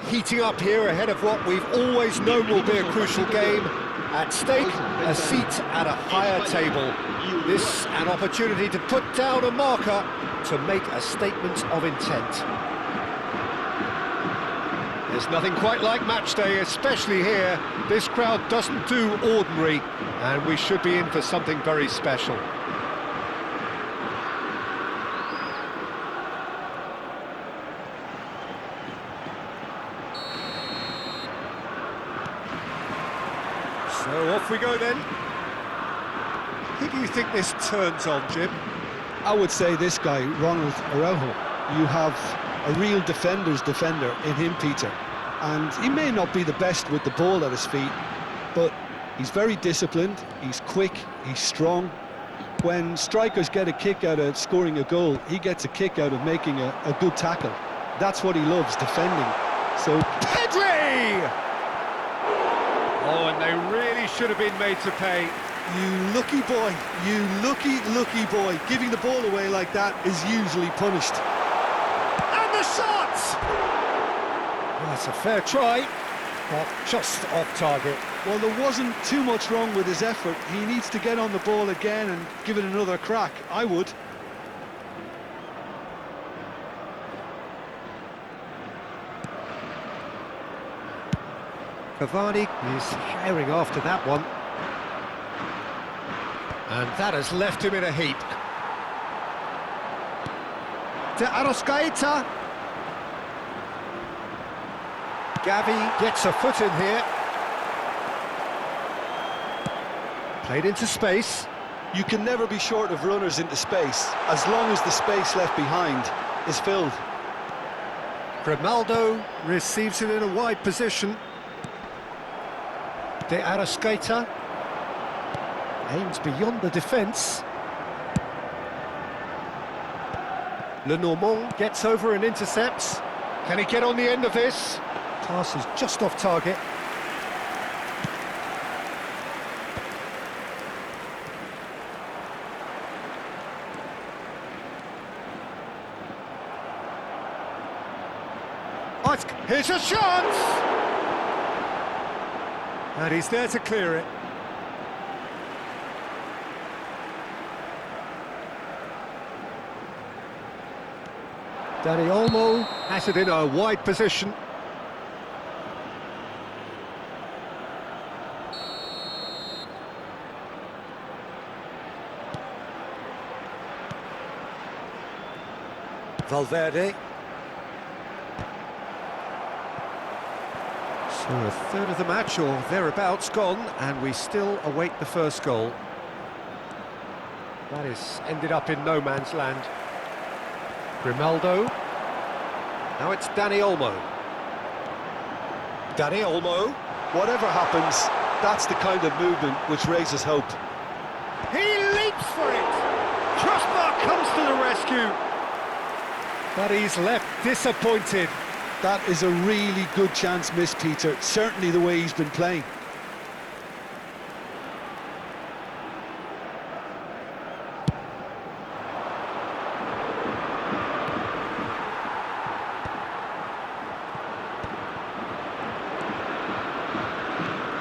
heating up here ahead of what we've always known will be a crucial game. At stake, a seat at a higher table. This an opportunity to put down a marker to make a statement of intent. There's nothing quite like match day, especially here. This crowd doesn't do ordinary, and we should be in for something very special. So off we go then. Who do you think this turns on, Jim? I would say this guy, Ronald Araujo. You have a real defender's defender in him, Peter. And he may not be the best with the ball at his feet, but he's very disciplined, he's quick, he's strong. When strikers get a kick out of scoring a goal, he gets a kick out of making a good tackle. That's what he loves, defending. So, Pedri! Oh, and they really should have been made to pay. you lucky boy, you lucky boy. Giving the ball away like that is usually punished. And the shot! Well, that's a fair try, but just off target. Well, there wasn't too much wrong with his effort. He needs to get on the ball again and give it another crack. I would. Cavani is herring after that one. And that has left him in a heap. De Arrascaeta. Gavi gets a foot in here. Played into space. You can never be short of runners into space, as long as the space left behind is filled. Grimaldo receives it in a wide position. De Arrascaeta aims beyond the defence. Lenormand gets over and intercepts. Can he get on the end of this? Pass is just off target. Here's a shot! And he's there to clear it. Dani Olmo has it in a wide position. Valverde. So a third of the match or thereabouts gone, and we still await the first goal. That is ended up in no man's land. Grimaldo. Now it's Dani Olmo. Dani Olmo. Whatever happens, that's the kind of movement which raises hope. He leaps for it! Crossbar comes to the rescue! But he's left disappointed. That is a really good chance missed, Peter. Certainly the way he's been playing.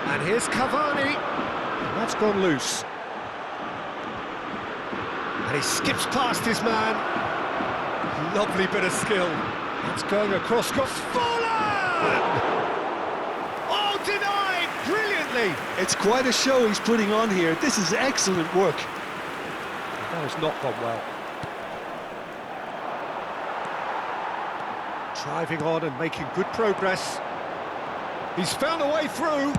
And here's Cavani. That's gone loose. And he skips past his man. Lovely bit of skill. It's going across. Fallen! Oh, denied! Brilliantly! It's quite a show he's putting on here. This is excellent work. That has not gone well. Driving on and making good progress. He's found a way through.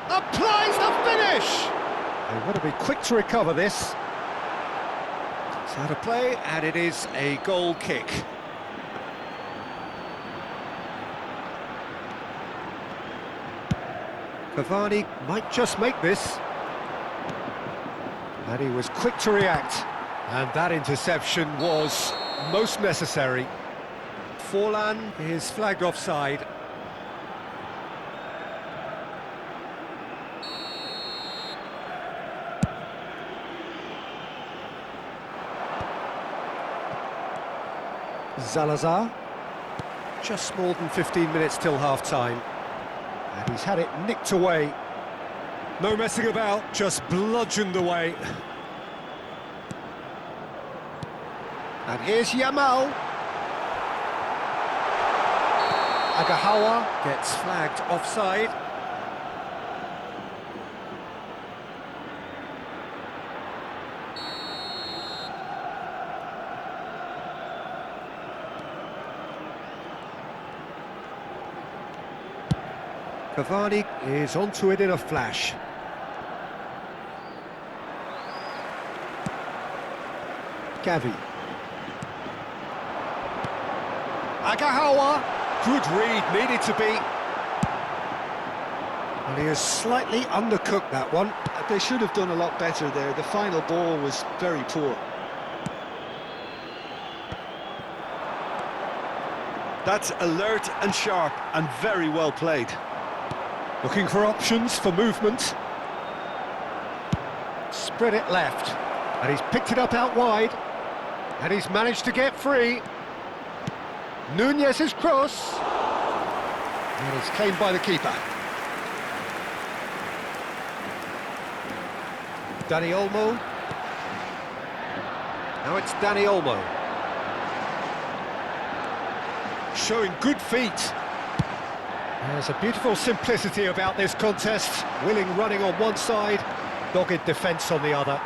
Applies the finish! They want to be quick to recover this. It's out of play, and it is a goal kick. Cavani might just make this. And he was quick to react. And that interception was most necessary. Forlan is flagged offside. Salazar. Just more than 15 minutes till half-time. And he's had it nicked away. No messing about, just bludgeoned away. And here's Yamal. Agahawa gets flagged offside. Cavani is onto it in a flash. Gavi. Agahawa. Good read, needed to be. And he has slightly undercooked that one. They should have done a lot better there. The final ball was very poor. That's alert and sharp and very well played. Looking for options for movement. Spread it left. And he's picked it up out wide. And he's managed to get free. Nunez's cross. And it's claimed by the keeper. Dani Olmo. Now it's Dani Olmo. Showing good feet. There's a beautiful simplicity about this contest. Willing running on one side, dogged defence on the other.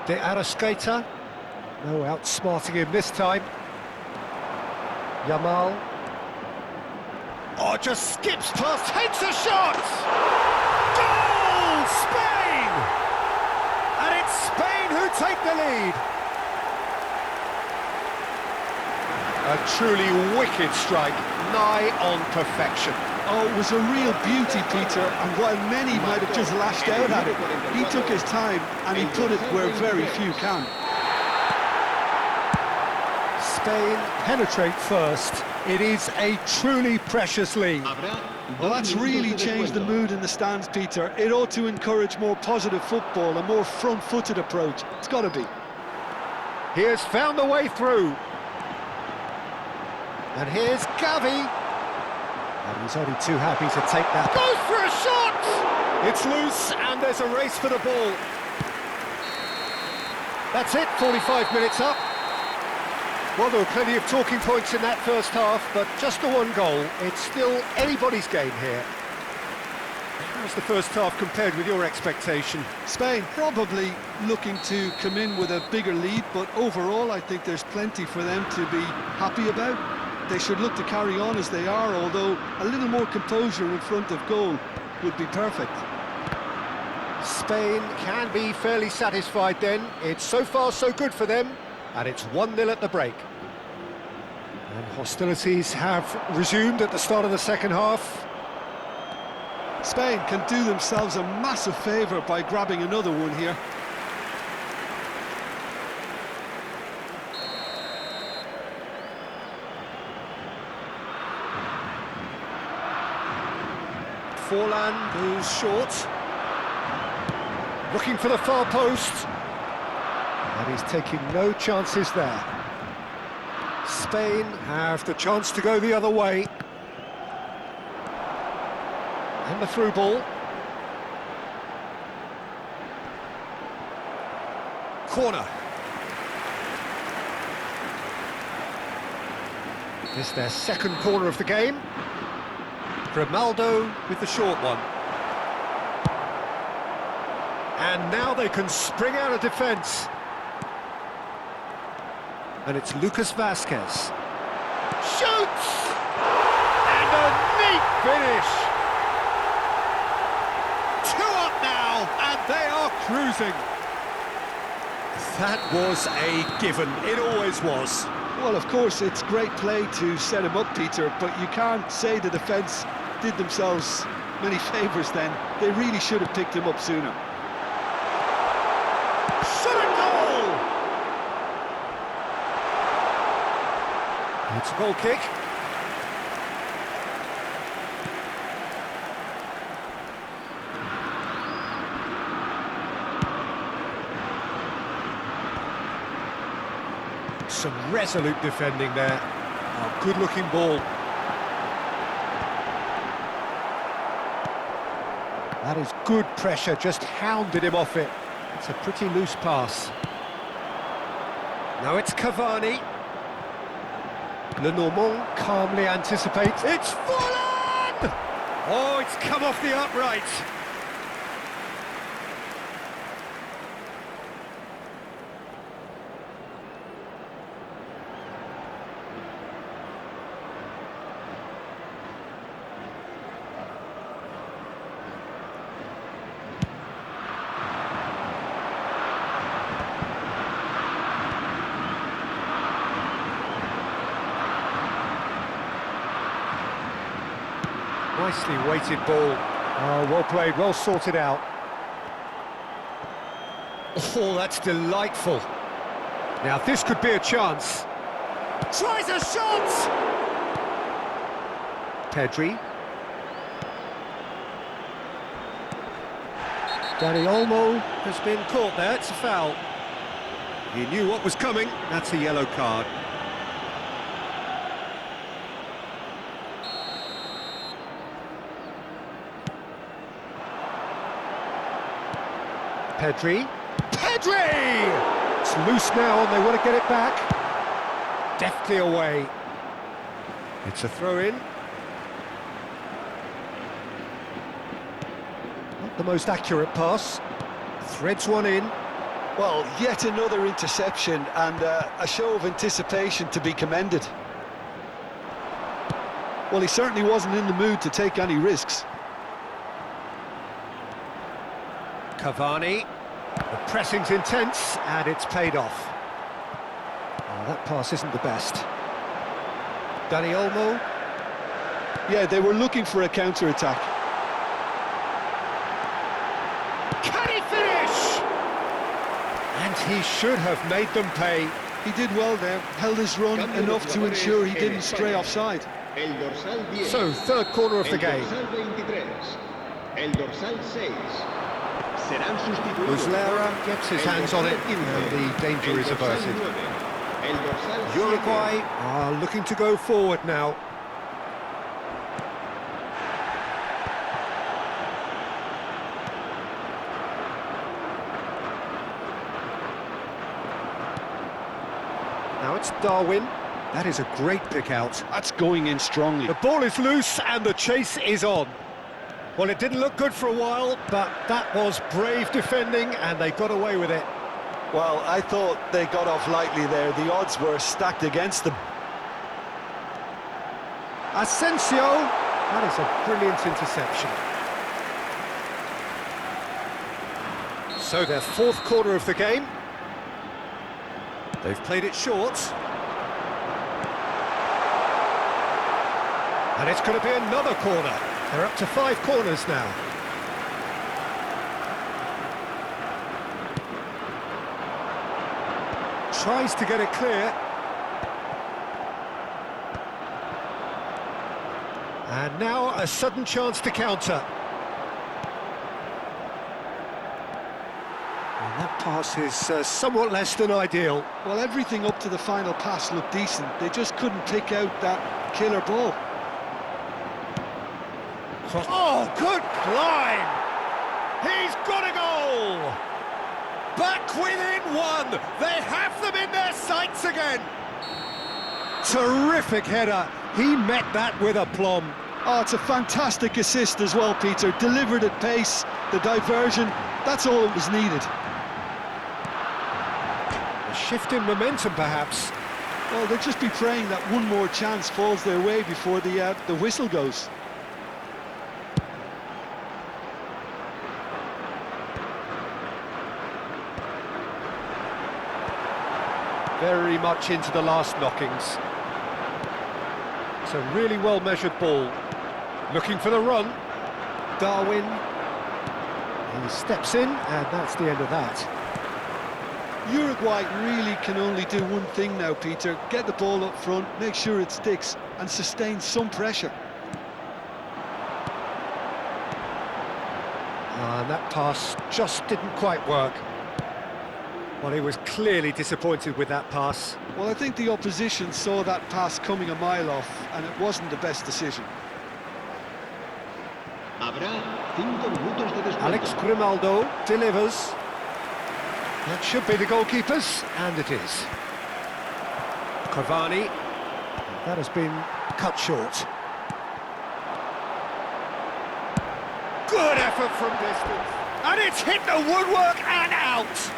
De Arrascaeta. No outsmarting him this time. Yamal. Oh, just skips past, heads a shot! Goal! Spain! And it's Spain who take the lead. A truly wicked strike, nigh on perfection. Oh, it was a real beauty, Peter, and while many might have just lashed out at it, he took his time and he put it where very few can. Spain penetrate first. It is a truly precious lead. Well, that's really changed the mood in the stands, Peter. It ought to encourage more positive football, a more front-footed approach. It's got to be. He has found a way through. And here's Gavi. And he's only too happy to take that. Goes for a shot! It's loose, and there's a race for the ball. That's it, 45 minutes up. Well, there were plenty of talking points in that first half, but just the one goal. It's still anybody's game here. How's the first half compared with your expectation? Spain probably looking to come in with a bigger lead, but overall I think there's plenty for them to be happy about. They should look to carry on as they are, although a little more composure in front of goal would be perfect. Spain can be fairly satisfied then. It's so far so good for them, and it's 1-0 at the break. And hostilities have resumed at the start of the second half. Spain can do themselves a massive favour by grabbing another one here. Forlan goes short. Looking for the far post. And he's taking no chances there. Spain have the chance to go the other way. And the through ball. Corner. This is their second corner of the game. Grimaldo with the short one. And now they can spring out of defence. And it's Lucas Vazquez. Shoots! And a neat finish! 2 up now, and they are cruising. That was a given, it always was. Well, of course, it's great play to set him up, Peter, but you can't say the defence did themselves many favours then. They really should have picked him up sooner. Shot a goal! It's a goal kick. some resolute defending there. Oh, good-looking ball. That is good pressure, just hounded him off it. It's a pretty loose pass. Now it's Cavani. Lenormand calmly anticipates. It's fallen! Oh, it's come off the upright. Nicely weighted ball. Oh, well played, well sorted out. Oh, that's delightful. Now this could be a chance. Tries a shot! Pedri. Dani Olmo has been caught there, it's a foul. He knew what was coming, that's a yellow card. Pedri. It's loose now and they want to get it back. Deftly away. It's a throw-in. Not the most accurate pass. Threads one in. Well, yet another interception and a show of anticipation to be commended. Well, he certainly wasn't in the mood to take any risks. Cavani. The pressing's intense, and it's paid off. Oh, that pass isn't the best. Dani Olmo. Yeah, they were looking for a counter-attack. Can he finish? And he should have made them pay. He did well there, held his run enough to ensure he didn't stray offside. So, third corner of the game. Muslera gets his hands on it, and the danger is averted. Uruguay are looking to go forward now. Now it's Darwin. That is a great pick out. That's going in strongly. The ball is loose and the chase is on. Well, it didn't look good for a while, but that was brave defending and they got away with it. Well, I thought they got off lightly there. The odds were stacked against them. Asensio, that is a brilliant interception. So their fourth quarter of the game. They've played it short. And it's going to be another corner. They're up to 5 corners now. Tries to get it clear. And now a sudden chance to counter. And that pass is somewhat less than ideal. Well, everything up to the final pass looked decent. They just couldn't pick out that killer ball. Oh, good climb! He's got a goal! Back within 1! They have them in their sights again! Terrific header. He met that with aplomb. Oh, it's a fantastic assist as well, Peter. Delivered at pace, the diversion, that's all that was needed. A shift in momentum, perhaps. Well, they'll just be praying that one more chance falls their way before the whistle goes. Very much into the last knockings. It's a really well-measured ball. Looking for the run. Darwin. He steps in, and that's the end of that. Uruguay really can only do one thing now, Peter. Get the ball up front, make sure it sticks, and sustain some pressure. And that pass just didn't quite work. Well, he was clearly disappointed with that pass. Well, I think the opposition saw that pass coming a mile off, and it wasn't the best decision. Alex Grimaldo delivers. That should be the goalkeeper's, and it is. Cavani. That has been cut short. Good effort from distance. And it's hit the woodwork and out.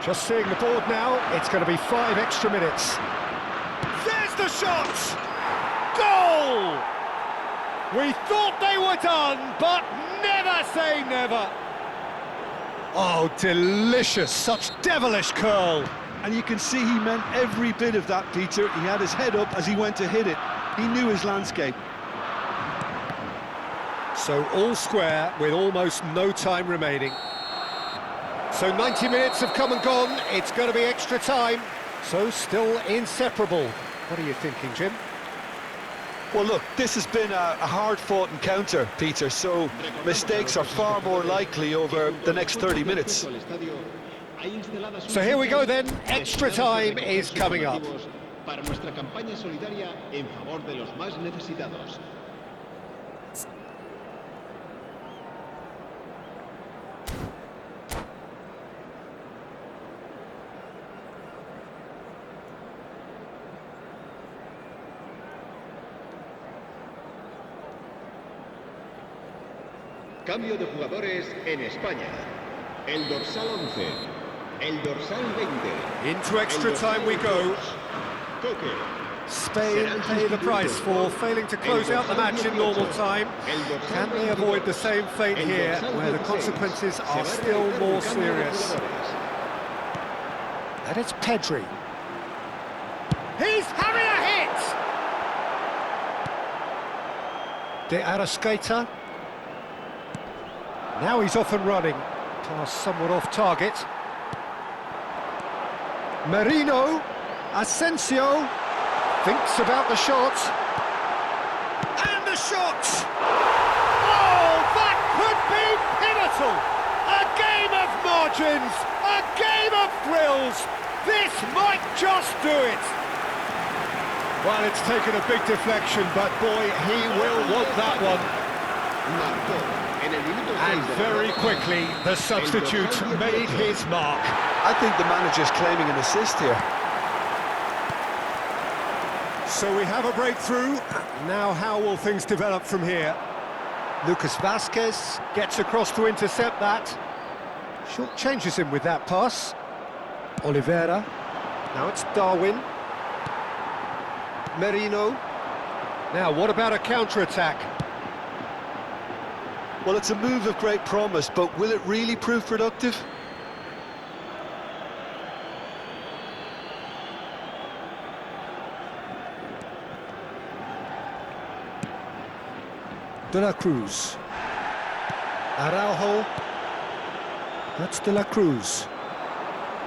Just seeing the board now, it's going to be 5 extra minutes. There's the shot! Goal! We thought they were done, but never say never. Oh, delicious, such devilish curl. And you can see he meant every bit of that, Peter. He had his head up as he went to hit it. He knew his landscape. So all square with almost no time remaining. So 90 minutes have come and gone, it's going to be extra time, so still inseparable. What are you thinking, Jim? Well, look, this has been a hard-fought encounter, Peter, so mistakes are far more likely over the next 30 minutes. So here we go then, extra time is coming up. Cambio de jugadores en España. El dorsal 11, el dorsal 20. Into extra time we go. Spain pay the price for failing to close out the match in normal time. Can they avoid the same fate here, where the consequences are still more serious? And it's Pedri. He's having a hit! De Arrascaeta. Now he's off and running. Pass somewhat off target. Merino. Asensio. Thinks about the shot. And the shot! Oh, that could be pivotal! A game of margins! A game of thrills! This might just do it! Well, it's taken a big deflection, but boy, he will want that one. And very quickly, the substitute made his mark. I think the manager's claiming an assist here. So we have a breakthrough. Now how will things develop from here? Lucas Vazquez gets across to intercept that. Short changes him with that pass. Oliveira. Now it's Darwin. Merino. Now what about a counter-attack? Well, it's a move of great promise, but will it really prove productive? De la Cruz. Araujo. That's De la Cruz.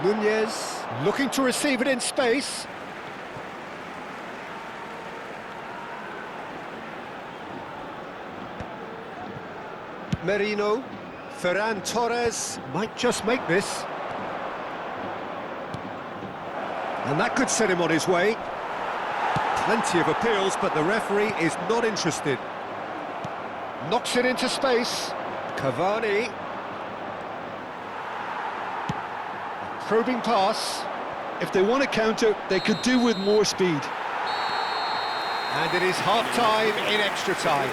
Nunez looking to receive it in space. Merino. Ferran Torres might just make this. And that could set him on his way. Plenty of appeals, but the referee is not interested. Knocks it into space. Cavani. Probing pass. If they want to counter, they could do with more speed. And it is half-time in extra time.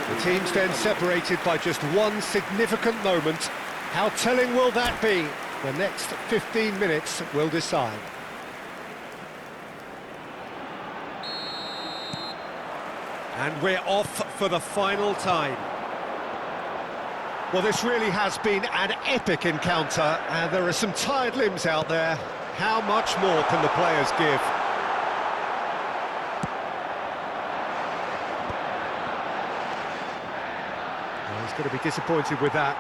The teams then separated by just one significant moment. How telling will that be? The next 15 minutes will decide. And we're off for the final time. Well, this really has been an epic encounter, and there are some tired limbs out there. How much more can the players give? Well, he's going to be disappointed with that.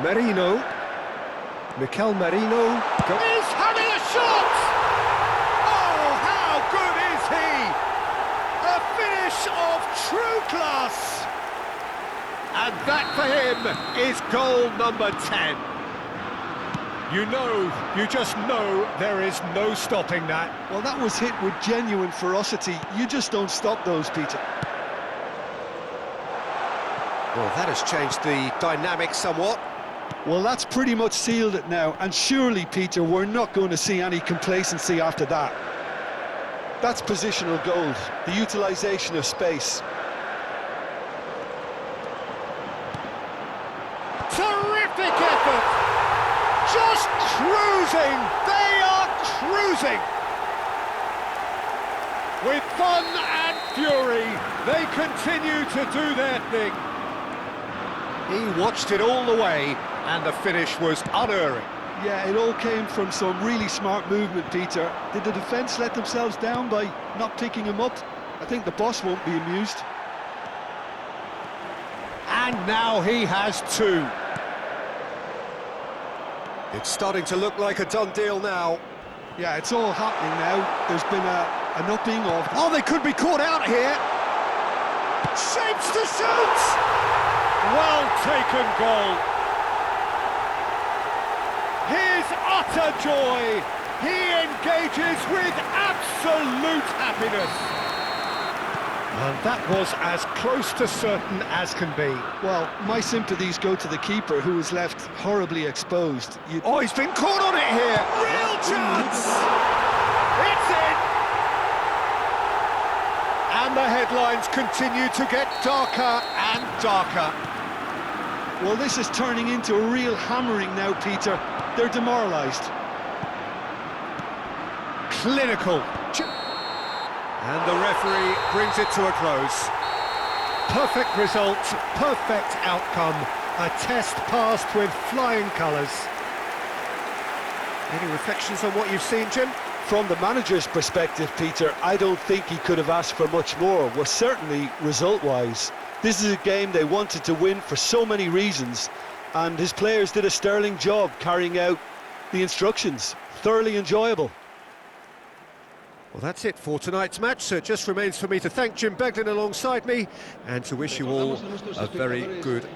Merino. Mikel Merino. He's having a shot! Oh, how good is he? A finish of true class! And that for him is goal number 10. You just know there is no stopping that. Well, that was hit with genuine ferocity. You just don't stop those, Peter. Well, that has changed the dynamic somewhat. Well, that's pretty much sealed it now, and surely, Peter, we're not going to see any complacency after that. That's positional gold, the utilisation of space. Terrific effort! Just cruising! They are cruising! With fun and fury, they continue to do their thing. He watched it all the way, and the finish was unerring. Yeah, it all came from some really smart movement, Peter. Did the defence let themselves down by not picking him up? I think the boss won't be amused. And now he has two. It's starting to look like a done deal now. Yeah, it's all happening now. There's been an upping of... Oh, they could be caught out here. Shapes to shoot! Well taken goal. His utter joy. He engages with absolute happiness. And that was as close to certain as can be. Well, my sympathies go to the keeper, who was left horribly exposed. Oh, he's been caught on it here! Real chance! It's in! And the headlines continue to get darker and darker. Well, this is turning into a real hammering now, Peter. They're demoralised. Clinical. And the referee brings it to a close. Perfect result, perfect outcome. A test passed with flying colours. Any reflections on what you've seen, Jim? From the manager's perspective, Peter, I don't think he could have asked for much more. Well, certainly result-wise. This is a game they wanted to win for so many reasons, and his players did a sterling job carrying out the instructions. Thoroughly enjoyable. Well, that's it for tonight's match, so it just remains for me to thank Jim Beglin alongside me and to wish you all a very good